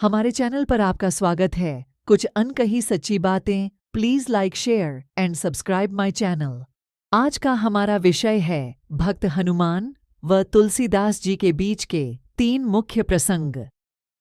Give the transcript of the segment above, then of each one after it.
हमारे चैनल पर आपका स्वागत है। कुछ अनकही सच्ची बातें। Please like, share and subscribe my channel. आज का हमारा विषय है भक्त हनुमान व तुलसीदास जी के बीच के 3 मुख्य प्रसंग।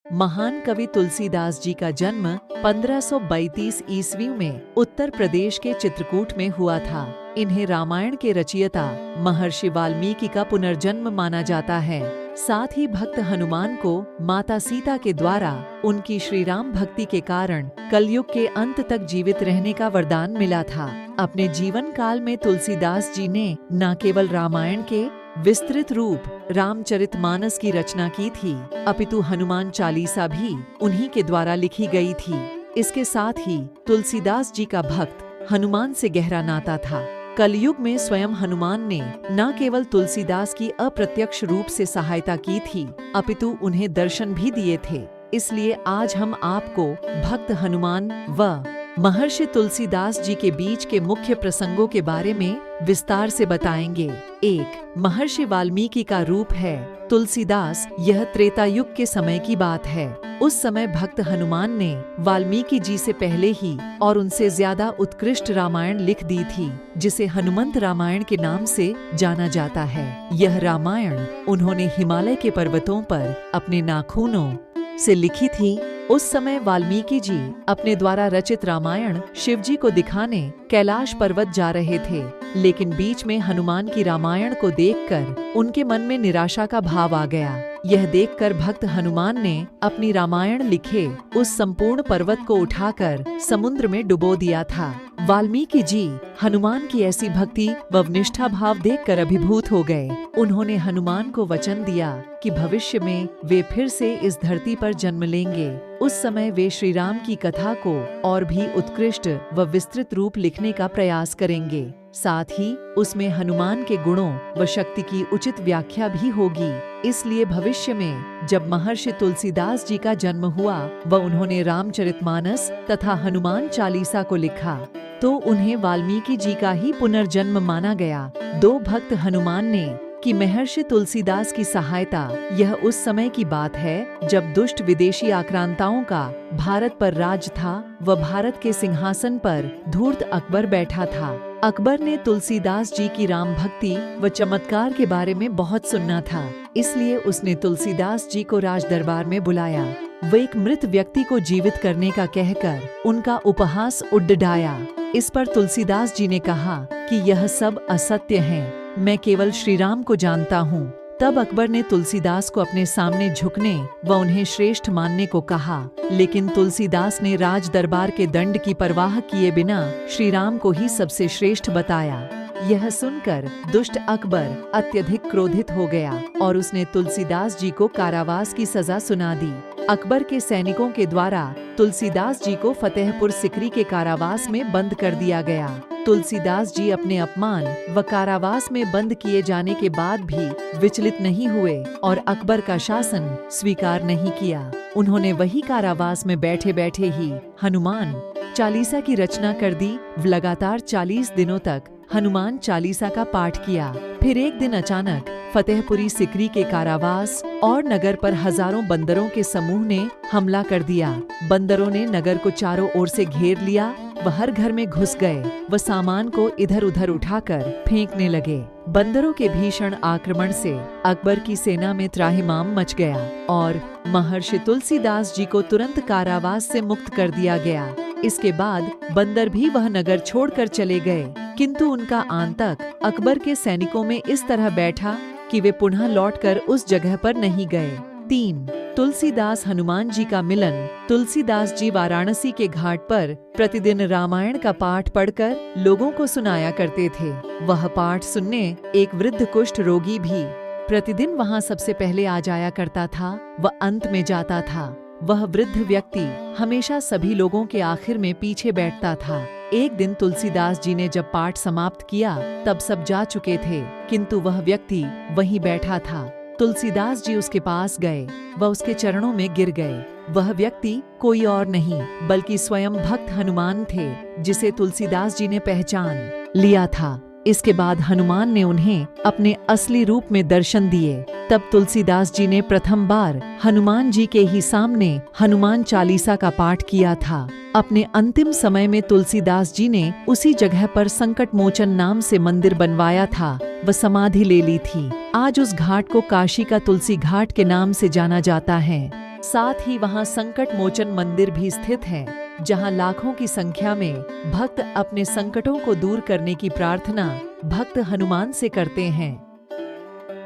महान कवि तुलसीदास जी का जन्म 1532 ईस्वी में उत्तर प्रदेश के चित्रकूट में हुआ था। इन्हें रामायण के रचयिता महर्षि वाल्मीकि का पुनर्जन्म माना जाता है। साथ ही भक्त हनुमान को माता सीता के द्वारा उनकी श्री राम भक्ति के कारण कलयुग के अंत तक जीवित रहने का वरदान मिला था। अपने जीवन काल में तुलसीदास जी ने न केवल रामायण के विस्तृत रूप रामचरितमानस की रचना की थी, अपितु हनुमान चालीसा भी उन्हीं के द्वारा लिखी गई थी। इसके साथ ही तुलसीदास जी का भक्त हनुमान से गहरा नाता था। कलयुग में स्वयं हनुमान ने न केवल तुलसीदास की अप्रत्यक्ष रूप से सहायता की थी, अपितु उन्हें दर्शन भी दिए थे। इसलिए आज हम आपको भक्त हनुमान व महर्षि तुलसीदास जी के बीच के मुख्य प्रसंगों के बारे में विस्तार से बताएंगे। 1. महर्षि वाल्मीकि का रूप है तुलसीदास। यह त्रेता युग के समय की बात है। उस समय भक्त हनुमान ने वाल्मीकि जी से पहले ही और उनसे ज्यादा उत्कृष्ट रामायण लिख दी थी, जिसे हनुमंत रामायण के नाम से जाना जाता है। यह रामायण उन्होंने हिमालय के पर्वतों पर अपने नाखूनों से लिखी थी। उस समय वाल्मीकि जी अपने द्वारा रचित रामायण शिवजी को दिखाने कैलाश पर्वत जा रहे थे, लेकिन बीच में हनुमान की रामायण को देखकर उनके मन में निराशा का भाव आ गया। यह देखकर भक्त हनुमान ने अपनी रामायण लिखे उस संपूर्ण पर्वत को उठाकर समुद्र में डुबो दिया था। वाल्मीकि जी हनुमान की ऐसी भक्ति व निष्ठा भाव देखकर अभिभूत हो गए। उन्होंने हनुमान को वचन दिया कि भविष्य में वे फिर से इस धरती पर जन्म लेंगे। उस समय वे श्री राम की कथा को और भी उत्कृष्ट व विस्तृत रूप लिखने का प्रयास करेंगे। साथ ही उसमें हनुमान के गुणों व शक्ति की उचित व्याख्या भी होगी। इसलिए भविष्य में जब महर्षि तुलसीदास जी का जन्म हुआ व उन्होंने रामचरितमानस तथा हनुमान चालीसा को लिखा, तो उन्हें वाल्मीकि जी का ही पुनर्जन्म माना गया। 2 भक्त हनुमान ने कि महर्षि तुलसीदास की सहायता। यह उस समय की बात है जब दुष्ट विदेशी आक्रांताओं का भारत पर राज था व भारत के सिंहासन पर धूर्त अकबर बैठा था। अकबर ने तुलसीदास जी की राम भक्ति व चमत्कार के बारे में बहुत सुना था, इसलिए उसने तुलसीदास जी को राज दरबार में बुलाया। वह एक मृत व्यक्ति को जीवित करने का कहकर उनका उपहास उड़ाया। इस पर तुलसीदास जी ने कहा कि यह सब असत्य है, मैं केवल श्री राम को जानता हूँ। तब अकबर ने तुलसीदास को अपने सामने झुकने व उन्हें श्रेष्ठ मानने को कहा, लेकिन तुलसीदास ने राज दरबार के दंड की परवाह किए बिना श्री राम को ही सबसे श्रेष्ठ बताया। यह सुनकर दुष्ट अकबर अत्यधिक क्रोधित हो गया और उसने तुलसीदास जी को कारावास की सजा सुना दी। अकबर के सैनिकों के द्वारा तुलसीदास जी को फतेहपुर सिकरी के कारावास में बंद कर दिया गया। तुलसीदास जी अपने अपमान व कारावास में बंद किए जाने के बाद भी विचलित नहीं हुए और अकबर का शासन स्वीकार नहीं किया। उन्होंने वही कारावास में बैठे बैठे ही हनुमान चालीसा की रचना कर दी। लगातार 40 दिनों तक हनुमान चालीसा का पाठ किया। फिर एक दिन अचानक फतेहपुरी सिकरी के कारावास और नगर पर हजारों बंदरों के समूह ने हमला कर दिया। बंदरों ने नगर को चारों ओर से घेर लिया व हर घर में घुस गए व सामान को इधर उधर उठाकर फेंकने लगे। बंदरों के भीषण आक्रमण से अकबर की सेना में त्राहिमाम मच गया और महर्षि तुलसीदास जी को तुरंत कारावास से मुक्त कर दिया गया। इसके बाद बंदर भी वह नगर छोड़कर चले गए, किंतु उनका आतंक अकबर के सैनिकों में इस तरह बैठा कि वे पुनः लौटकर उस जगह पर नहीं गए। 3. तुलसीदास हनुमान जी का मिलन। तुलसीदास जी वाराणसी के घाट पर प्रतिदिन रामायण का पाठ पढ़कर लोगों को सुनाया करते थे। वह पाठ सुनने एक वृद्ध कुष्ठ रोगी भी प्रतिदिन वहां सबसे पहले आ जाया करता था व अंत में जाता था। वह वृद्ध व्यक्ति हमेशा सभी लोगों के आखिर में पीछे बैठता था। एक दिन तुलसीदास जी ने जब पाठ समाप्त किया तब सब जा चुके थे, किंतु वह व्यक्ति वहीं बैठा था। तुलसीदास जी उसके पास गए व उसके चरणों में गिर गए। वह व्यक्ति कोई और नहीं बल्कि स्वयं भक्त हनुमान थे, जिसे तुलसीदास जी ने पहचान लिया था। इसके बाद हनुमान ने उन्हें अपने असली रूप में दर्शन दिए। तब तुलसीदास जी ने प्रथम बार हनुमान जी के ही सामने हनुमान चालीसा का पाठ किया था। अपने अंतिम समय में तुलसीदास जी ने उसी जगह पर संकट मोचन नाम से मंदिर बनवाया था व समाधि ले ली थी। आज उस घाट को काशी का तुलसी घाट के नाम से जाना जाता है। साथ ही वहाँ संकट मोचन मंदिर भी स्थित है, जहाँ लाखों की संख्या में भक्त अपने संकटों को दूर करने की प्रार्थना भक्त हनुमान से करते हैं।